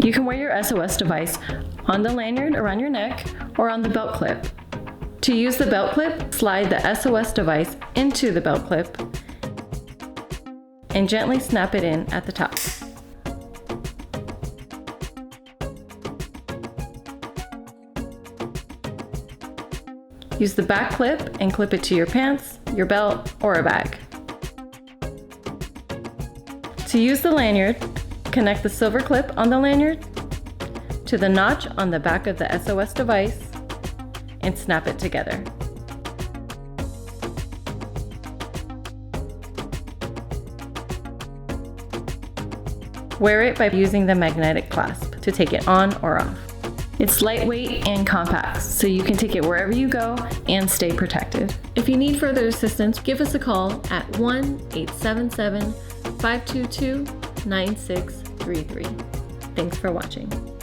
You can wear your SOS device on the lanyard around your neck or on the belt clip. To use the belt clip, slide the SOS device into the belt clip and gently snap it in at the top. Use the back clip and clip it to your pants, your belt, or a bag. To use the lanyard, connect the silver clip on the lanyard to the notch on the back of the SOS device and snap it together. Wear it by using the magnetic clasp to take it on or off. It's lightweight and compact, so you can take it wherever you go and stay protected. If you need further assistance, give us a call at 1-877-522-9633. Thanks for watching.